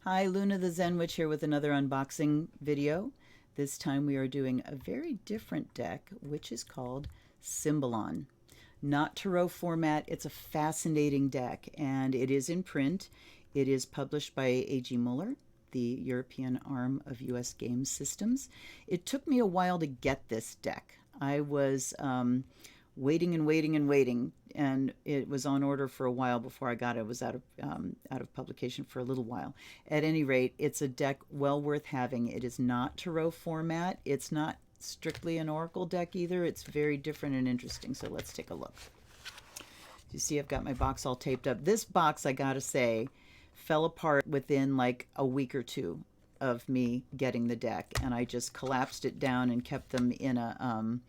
Hi, Luna the Zen Witch here with another unboxing video. This time we are doing a very different deck, which is called Symbolon. Not tarot format, it's a fascinating deck, and it is in print. It is published by G Muller, the European arm of US Game Systems. It took me a while to get this deck. I was waiting and waiting and waiting, and it was on order for a while before I got it. It was out of publication for a little while. At any rate, it's a deck well worth having. It is not tarot format. It's not strictly an oracle deck either. It's very different and interesting. So let's take a look. You see, I've got my box all taped up. This box, I gotta say, fell apart within like a week or two of me getting the deck, and I just collapsed it down and kept them in a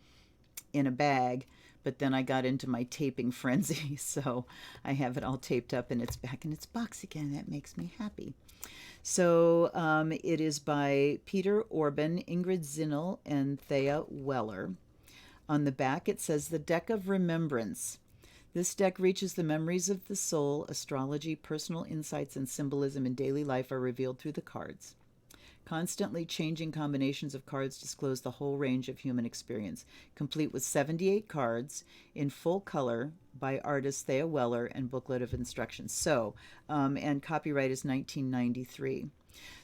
bag. But then I got into my taping frenzy, so I have it all taped up and it's back in its box again. That makes me happy. So it is by Peter Orban, Ingrid Zinnel, and Thea Weller. On the back it says the Deck of Remembrance. This deck reaches the memories of the soul. Astrology, personal insights, and symbolism in daily life are revealed through the cards. Constantly changing combinations of cards disclose the whole range of human experience, complete with 78 cards in full color by artist Thea Weller and booklet of instructions. So, and copyright is 1993.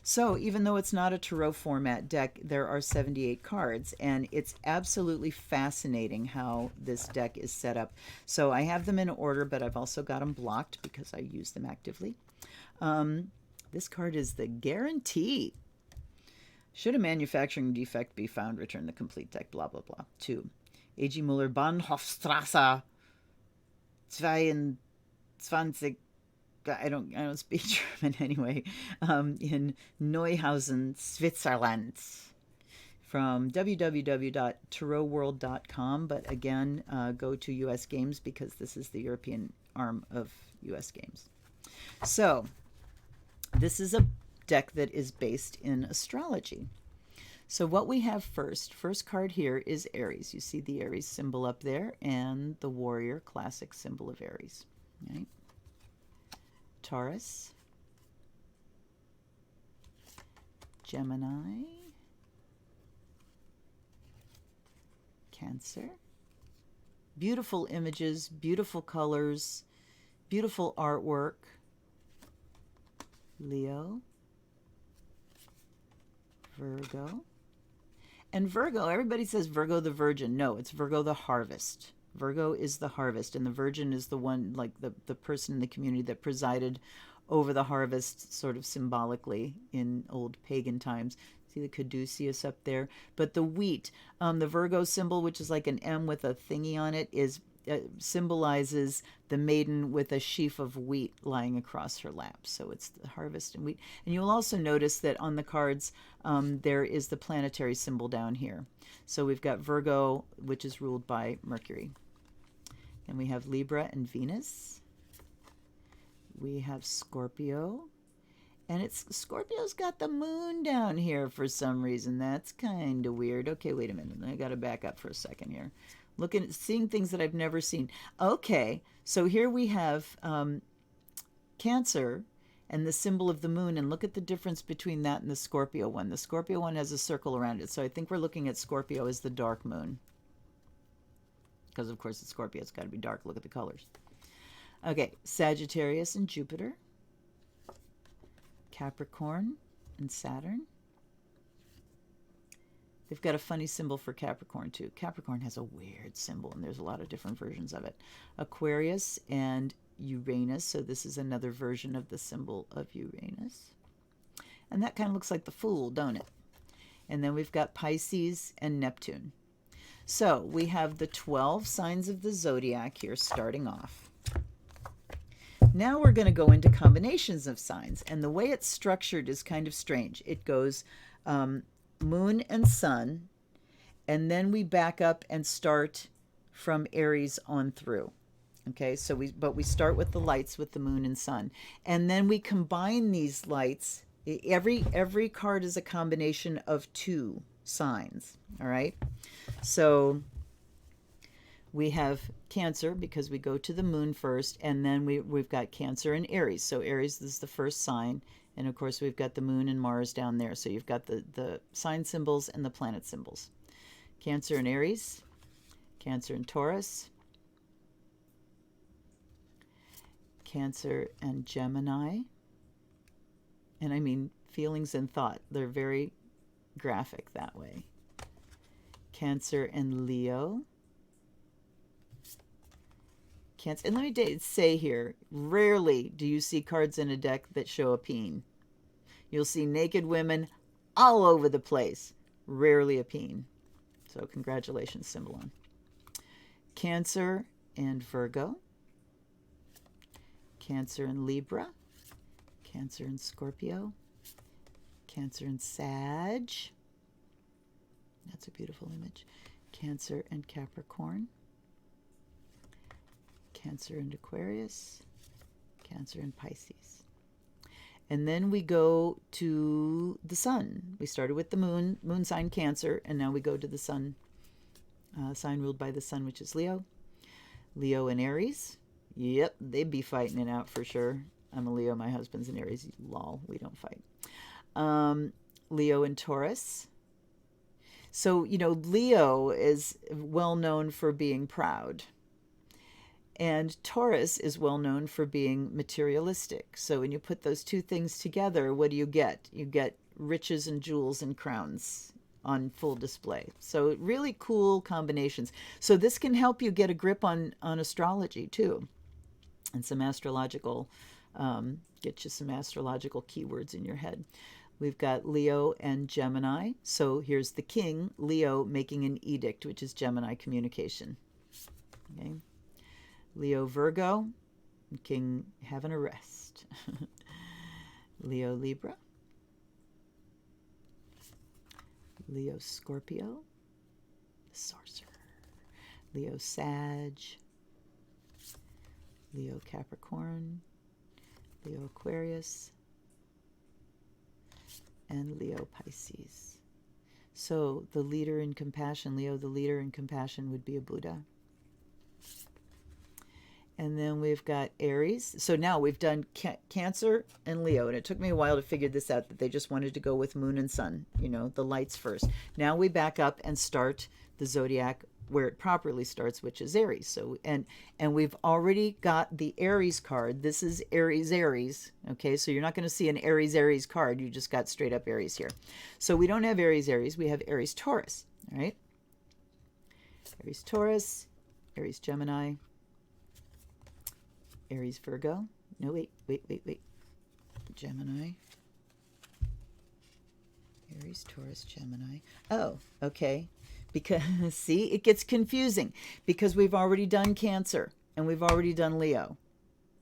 So even though it's not a tarot format deck, there are 78 cards, and it's absolutely fascinating how this deck is set up. So I have them in order, but I've also got them blocked because I use them actively. This card is the guarantee. Should a manufacturing defect be found, return the complete deck, blah, blah, blah. 2. A.G. Muller, Bahnhofstrasse 22, I don't speak German anyway, in Neuhausen, Switzerland, from www.tarotworld.com. But again, go to US Games because this is the European arm of US Games. So this is a deck that is based in astrology. So what we have first card here is Aries. You see the Aries symbol up there and the warrior classic symbol of Aries. Right? Taurus, Gemini, Cancer. Beautiful images, beautiful colors, beautiful artwork. Leo, Virgo. And Virgo, everybody says Virgo the Virgin. No, it's Virgo the Harvest. Virgo is the harvest, and the Virgin is the one, like the person in the community that presided over the harvest, sort of symbolically in old pagan times. See the caduceus up there? But the wheat, the Virgo symbol, which is like an M with a thingy on it, is symbolizes the maiden with a sheaf of wheat lying across her lap. So it's the harvest and wheat. And you'll also notice that on the cards there is the planetary symbol down here. So we've got Virgo, which is ruled by Mercury. And we have Libra and Venus. We have Scorpio. And Scorpio's got the moon down here for some reason. That's kind of weird. Okay, wait a minute. I got to back up for a second here. Looking at seeing things that I've never seen. Okay, so here we have Cancer and the symbol of the moon, and look at the difference between that and the Scorpio one. The Scorpio one has a circle around it, so I think we're looking at Scorpio as the dark moon. Because, of course, it's Scorpio. It's got to be dark. Look at the colors. Okay, Sagittarius and Jupiter. Capricorn and Saturn. They've got a funny symbol for Capricorn, too. Capricorn has a weird symbol, and there's a lot of different versions of it. Aquarius and Uranus. So this is another version of the symbol of Uranus. And that kind of looks like the Fool, don't it? And then we've got Pisces and Neptune. So we have the 12 signs of the zodiac here starting off. Now we're going to go into combinations of signs. And the way it's structured is kind of strange. It goes moon and sun, and then we back up and start from Aries on through. Okay, so we start with the lights with the moon and sun, and then we combine these lights. Every card is a combination of 2 signs. All right, so We have Cancer because we go to the moon first, and then we've got Cancer and Aries. So Aries is the first sign, and of course we've got the moon and Mars down there. So you've got the sign symbols and the planet symbols. Cancer and Aries, Cancer and Taurus, Cancer and Gemini. And I mean feelings and thought. They're very graphic that way. Cancer and Leo. Cancer. And let me say here, rarely do you see cards in a deck that show a peen. You'll see naked women all over the place. Rarely a peen. So congratulations, Symbolon. Cancer and Virgo. Cancer and Libra. Cancer and Scorpio. Cancer and Sag. That's a beautiful image. Cancer and Capricorn. Cancer and Aquarius. Cancer and Pisces. And then we go to the sun. We started with the moon sign Cancer, and now we go to the sun, sign ruled by the sun, which is Leo. Leo and Aries. Yep, they'd be fighting it out for sure. I'm a Leo, my husband's an Aries. Lol, we don't fight. Leo and Taurus. So, you know, Leo is well known for being proud. And Taurus is well known for being materialistic. So when you put those two things together, what do you get? You get riches and jewels and crowns on full display. So really cool combinations. So this can help you get a grip on astrology too. And some astrological, get you some astrological keywords in your head. We've got Leo and Gemini. So here's the king, Leo, making an edict, which is Gemini communication. Okay. Leo Virgo, king having a rest. Leo Libra. Leo Scorpio, the sorcerer. Leo Sag. Leo Capricorn. Leo Aquarius. And Leo Pisces. So the leader in compassion, Leo, the leader in compassion would be a Buddha. And then we've got Aries. So now we've done Cancer and Leo. And it took me a while to figure this out, that they just wanted to go with moon and sun, you know, the lights first. Now we back up and start the zodiac where it properly starts, which is Aries. So, and we've already got the Aries card. This is Aries. Okay, so you're not going to see an Aries card. You just got straight up Aries here. So we don't have Aries. We have Aries Taurus. All right. Aries Taurus, Aries Gemini, Aries Virgo. No, wait. Gemini. Aries, Taurus, Gemini. Oh, okay. Because, see, it gets confusing because we've already done Cancer and we've already done Leo.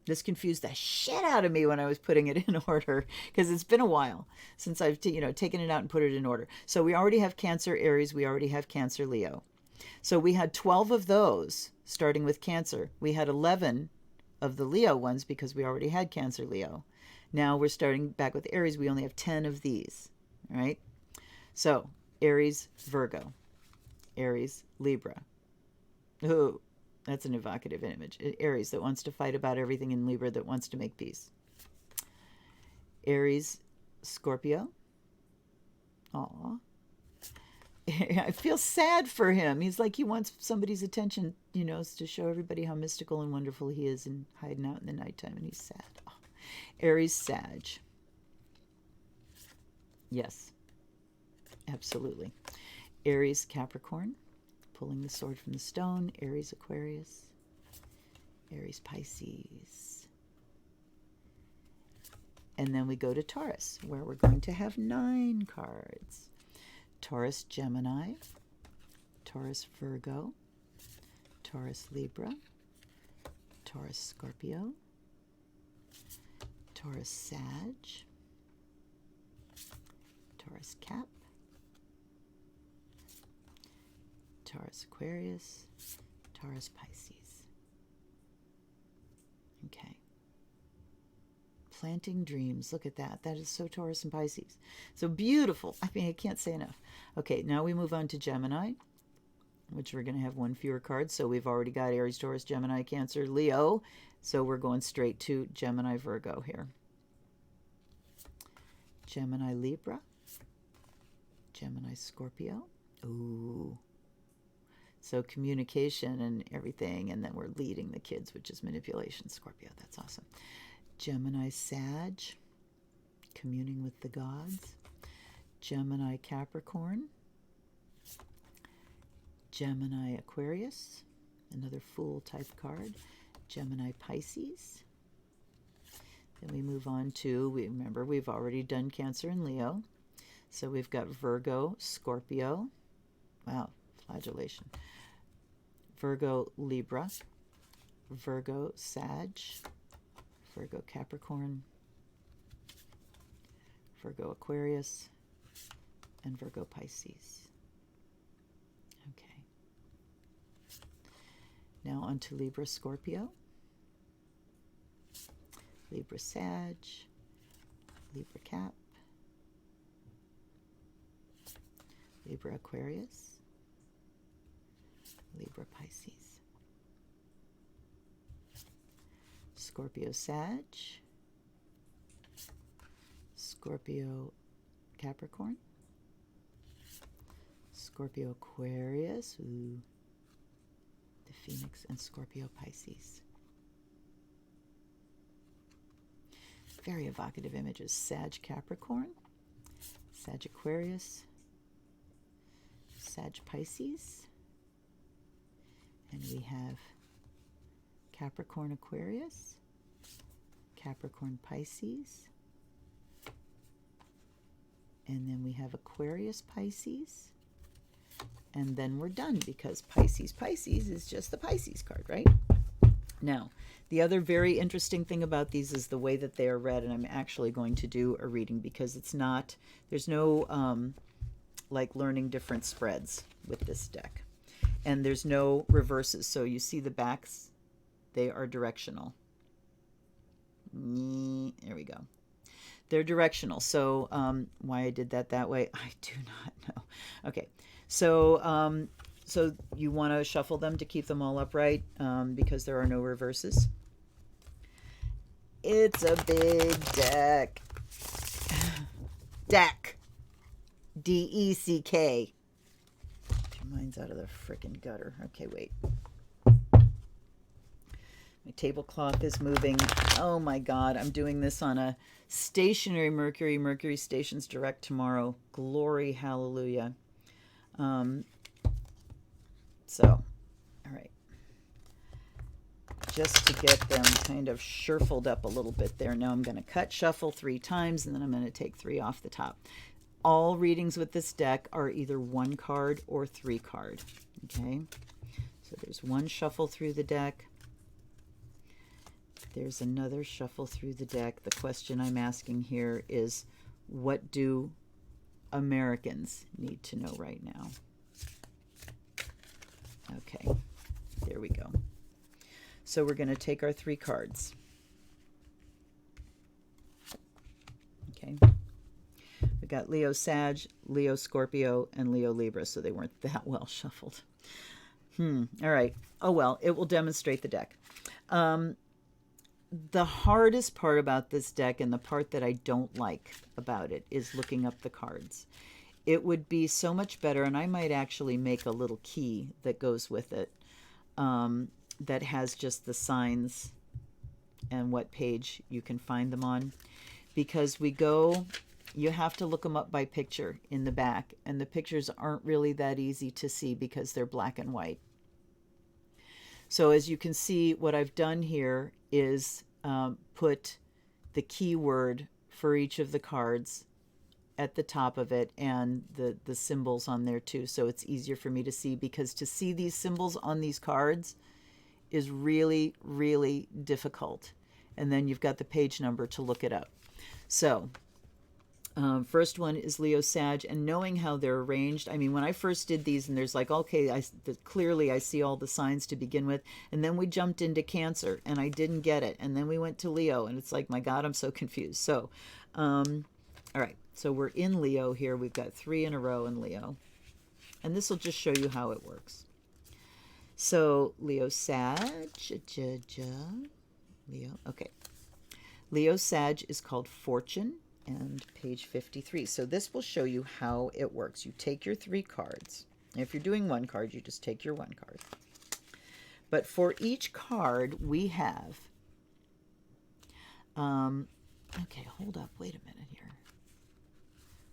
This confused the shit out of me when I was putting it in order because it's been a while since I've taken it out and put it in order. So we already have Cancer, Aries. We already have Cancer, Leo. So we had 12 of those starting with Cancer. We had 11 of the Leo ones because we already had Cancer, Leo. Now we're starting back with Aries. We only have 10 of these, all right? So Aries, Virgo. Aries, Libra. Oh, that's an evocative image. Aries that wants to fight about everything, and Libra that wants to make peace. Aries, Scorpio. Aw. I feel sad for him. He's like he wants somebody's attention, you know, to show everybody how mystical and wonderful he is and hiding out in the nighttime, and he's sad. Oh. Aries, Sag. Yes, absolutely. Aries, Capricorn, pulling the sword from the stone. Aries, Aquarius. Aries, Pisces. And then we go to Taurus, where we're going to have 9 cards. Taurus, Gemini. Taurus, Virgo. Taurus, Libra. Taurus, Scorpio. Taurus, Sag. Taurus, Cap. Taurus, Aquarius, Taurus, Pisces. Okay. Planting dreams. Look at that. That is so Taurus and Pisces. So beautiful. I mean, I can't say enough. Okay, now we move on to Gemini. which we're going to have one fewer card. So we've already got Aries, Taurus, Gemini, Cancer, Leo. So we're going straight to Gemini, Virgo here. Gemini, Libra. Gemini, Scorpio. Ooh. So communication and everything, and then we're leading the kids, which is manipulation. Scorpio, that's awesome. Gemini, Sag, communing with the gods. Gemini, Capricorn. Gemini, Aquarius, another Fool type card. Gemini, Pisces. Then we move on to, remember we've already done Cancer and Leo. So we've got Virgo, Scorpio. Wow, flagellation. Virgo, Libra. Virgo, Sag. Virgo, Capricorn. Virgo, Aquarius. And Virgo, Pisces. Okay. Now on to Libra, Scorpio. Libra, Sag. Libra, Cap. Libra, Aquarius. Libra, Pisces. Scorpio, Sag. Scorpio, Capricorn. Scorpio, Aquarius. Ooh. The Phoenix, and Scorpio, Pisces. Very evocative images. Sag, Capricorn. Sag, Aquarius. Sag, Pisces. And we have Capricorn, Aquarius. Capricorn, Pisces. And then we have Aquarius, Pisces. And then we're done, because Pisces is just the Pisces card, right? Now, the other very interesting thing about these is the way that they are read, and I'm actually going to do a reading, because it's not, there's no like learning different spreads with this deck. And there's no reverses, so you see the backs, they are directional. There we go. They're directional. So why I did that way, I do not know. Okay, so so you want to shuffle them to keep them all upright, because there are no reverses. It's a big deck. Deck. D-E-C-K. Your mind's out of the frickin' gutter. Okay, wait. My tablecloth is moving. Oh my God, I'm doing this on a stationary Mercury. Mercury stations direct tomorrow. Glory, hallelujah. So, all right. Just to get them kind of shuffled up a little bit there. Now I'm going to cut shuffle 3 times, and then I'm going to take 3 off the top. All readings with this deck are either 1 card or 3 card. Okay, so there's 1 shuffle through the deck. There's another shuffle through the deck. The question I'm asking here is, what do Americans need to know right now? Okay, there we go. So we're going to take our 3 cards. Okay. We got Leo Sag, Leo Scorpio, and Leo Libra, so they weren't that well shuffled. All right. Oh well, it will demonstrate the deck. The hardest part about this deck, and the part that I don't like about it, is looking up the cards. It would be so much better, and I might actually make a little key that goes with it, that has just the signs and what page you can find them on. Because you have to look them up by picture in the back, and the pictures aren't really that easy to see because they're black and white. So as you can see, what I've done here is put the keyword for each of the cards at the top of it, and the symbols on there too, so it's easier for me to see, because to see these symbols on these cards is really, really difficult. And then you've got the page number to look it up. So first one is Leo Sag, and knowing how they're arranged, I mean, when I first did these, and there's like, okay, clearly I see all the signs to begin with, and then we jumped into Cancer, and I didn't get it, and then we went to Leo, and it's like, my God, I'm so confused. So, all right, so we're in Leo here. We've got 3 in a row in Leo, and this will just show you how it works. So Leo Sag, Leo, okay. Leo Sag is called Fortune, and page 53. So this will show you how it works. You take your 3 cards. If you're doing 1 card, you just take your 1 card. But for each card, we have, okay, hold up, wait a minute here.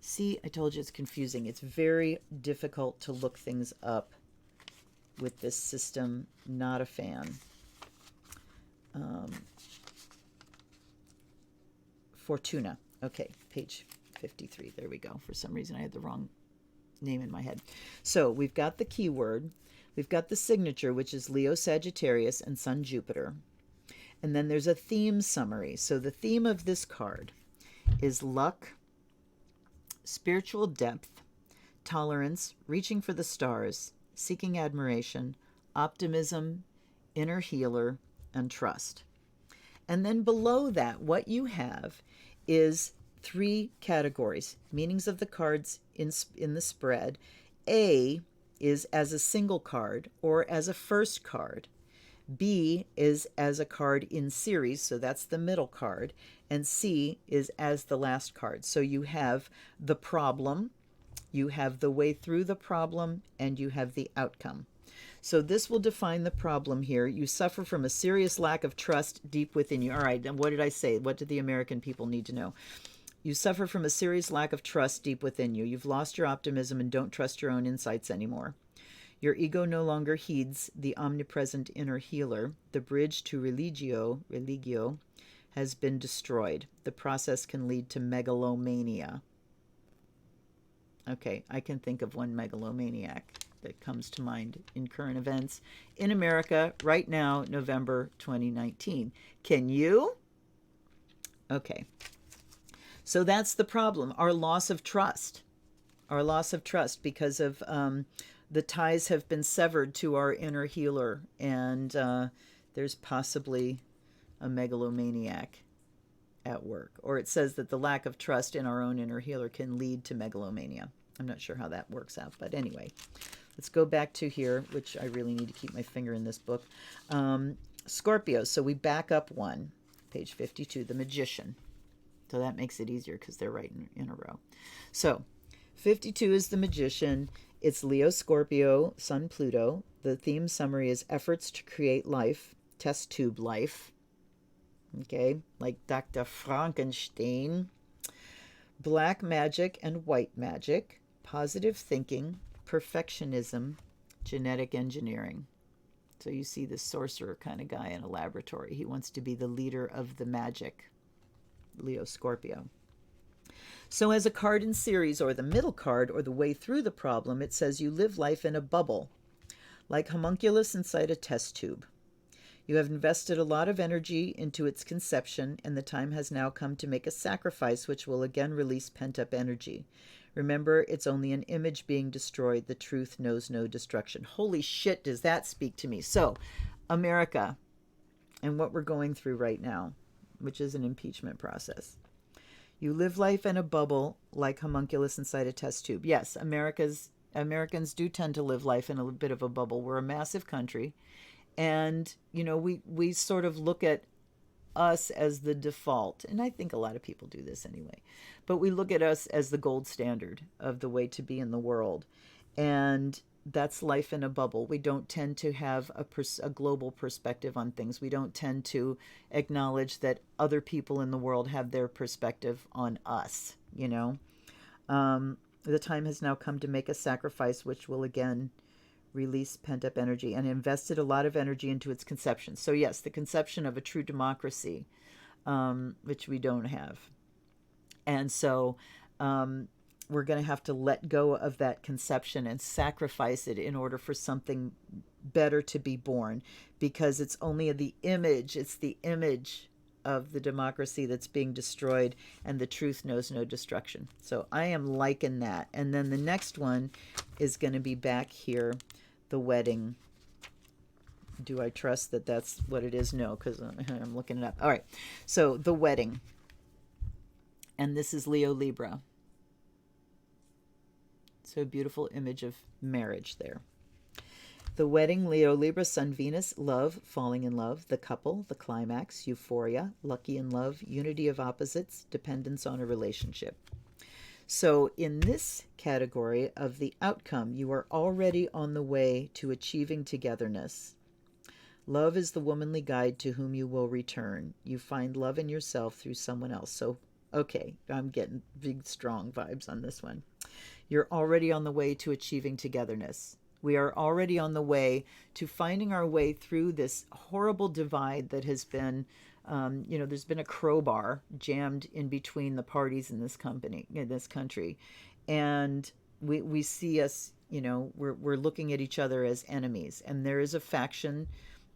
See, I told you it's confusing. It's very difficult to look things up with this system. Not a fan. Fortuna. Okay, page 53. There we go. For some reason, I had the wrong name in my head. So we've got the keyword. We've got the signature, which is Leo, Sagittarius, and Sun, Jupiter. And then there's a theme summary. So the theme of this card is luck, spiritual depth, tolerance, reaching for the stars, seeking admiration, optimism, inner healer, and trust. And then below that, what you have is 3 categories, meanings of the cards in the spread. A is as a single card or as a first card. B is as a card in series, so that's the middle card. And C is as the last card. So you have the problem, you have the way through the problem, and you have the outcome. So this will define the problem here. You suffer from a serious lack of trust deep within you. All right, and what did I say? What do the American people need to know? You suffer from a serious lack of trust deep within you. You've lost your optimism and don't trust your own insights anymore. Your ego no longer heeds the omnipresent inner healer. The bridge to religio, has been destroyed. The process can lead to megalomania. Okay, I can think of one megalomaniac that comes to mind in current events in America right now, November 2019. Can you? Okay. So that's the problem, our loss of trust. Our loss of trust because of the ties have been severed to our inner healer, and there's possibly a megalomaniac at work. Or it says that the lack of trust in our own inner healer can lead to megalomania. I'm not sure how that works out, but anyway, let's go back to here, which I really need to keep my finger in this book. Scorpio, so we back up 1, page 52, the Magician. So that makes it easier because they're right in a row. So 52 is the Magician. It's Leo, Scorpio, Sun, Pluto. The theme summary is efforts to create life, test tube life. Okay, like Dr. Frankenstein. Black magic and white magic, positive thinking, perfectionism, genetic engineering. So you see this sorcerer kind of guy in a laboratory. He wants to be the leader of the magic. Leo, Scorpio. So as a card in series, or the middle card, or the way through the problem, it says you live life in a bubble, like homunculus inside a test tube. You have invested a lot of energy into its conception, and the time has now come to make a sacrifice which will again release pent-up energy. Remember, it's only an image being destroyed. The truth knows no destruction. Holy shit, does that speak to me? So, America, and what we're going through right now, which is an impeachment process. You live life in a bubble like homunculus inside a test tube. Yes, Americans do tend to live life in a bit of a bubble. We're a massive country. And, you know, we sort of look at us as the default. And I think a lot of people do this anyway. But we look at us as the gold standard of the way to be in the world. And that's life in a bubble. We don't tend to have a global perspective on things. We don't tend to acknowledge that other people in the world have their perspective on us, you know. The time has now come to make a sacrifice which will again release pent-up energy, and invested a lot of energy into its conception. So yes, the conception of a true democracy, which we don't have. And so we're going to have to let go of that conception and sacrifice it in order for something better to be born, because it's only the image of the democracy that's being destroyed, and the truth knows no destruction. So I am liking that. And then the next one is going to be back here, the wedding. Do I trust that that's what it is? No, because I'm looking it up. All right, so the wedding. And this is Leo, Libra. So a beautiful image of marriage there. The wedding, Leo, Libra, Sun, Venus, love, falling in love, the couple, the climax, euphoria, lucky in love, unity of opposites, dependence on a relationship. So in this category of the outcome, you are already on the way to achieving togetherness. Love is the womanly guide to whom you will return. You find love in yourself through someone else. So, okay, I'm getting big, strong vibes on this one. You're already on the way to achieving togetherness. We are already on the way to finding our way through this horrible divide that has been, there's been a crowbar jammed in between the parties in this country. And we see us, we're looking at each other as enemies. And there is a faction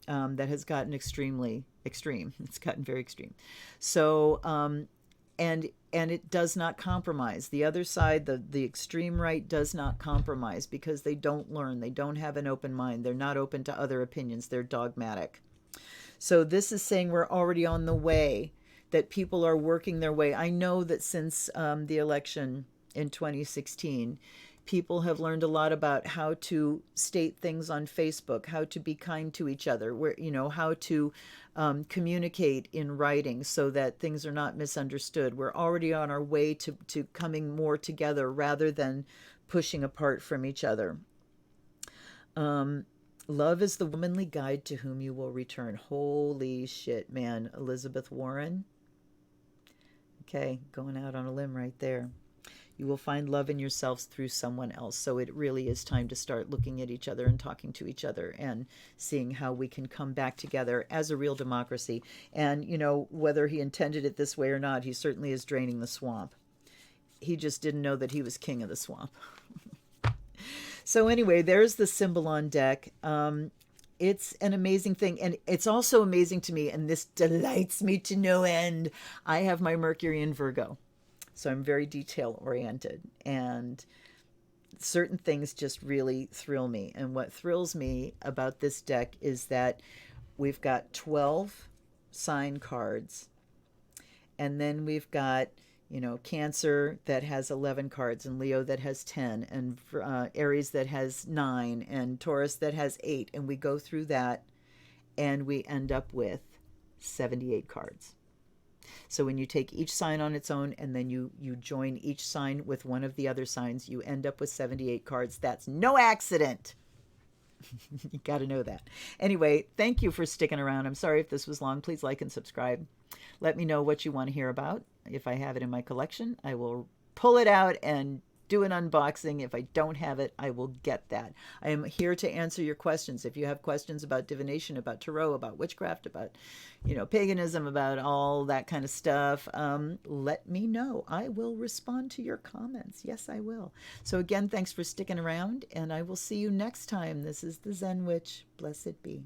that has gotten extremely extreme. It's gotten very extreme. So, and it does not compromise. The other side, the extreme right, does not compromise because they don't learn. They don't have an open mind. They're not open to other opinions. They're dogmatic. So this is saying we're already on the way, that people are working their way. I know that since the election in 2016, people have learned a lot about how to state things on Facebook, how to be kind to each other, how to communicate in writing so that things are not misunderstood. We're already on our way to coming more together rather than pushing apart from each other. Love is the womanly guide to whom you will return. Holy shit, man. Elizabeth Warren. Okay, going out on a limb right there. You will find love in yourselves through someone else. So it really is time to start looking at each other and talking to each other and seeing how we can come back together as a real democracy. And, whether he intended it this way or not, he certainly is draining the swamp. He just didn't know that he was king of the swamp. So anyway, there's the Symbolon deck. It's an amazing thing. And it's also amazing to me, and this delights me to no end. I have my Mercury in Virgo. So I'm very detail oriented, and certain things just really thrill me. And what thrills me about this deck is that we've got 12 sign cards, and then we've got, Cancer that has 11 cards, and Leo that has 10, and Aries that has 9, and Taurus that has 8. And we go through that, and we end up with 78 cards. So when you take each sign on its own and then you join each sign with one of the other signs, you end up with 78 cards. That's no accident. You got to know that. Anyway, thank you for sticking around. I'm sorry if this was long. Please like and subscribe. Let me know what you want to hear about. If I have it in my collection, I will pull it out and do an unboxing. If I don't have it, I will get that. I am here to answer your questions. If you have questions about divination, about tarot, about witchcraft, about, paganism, about all that kind of stuff, let me know. I will respond to your comments. Yes, I will. So again, thanks for sticking around, and I will see you next time. This is the Zen Witch. Blessed be.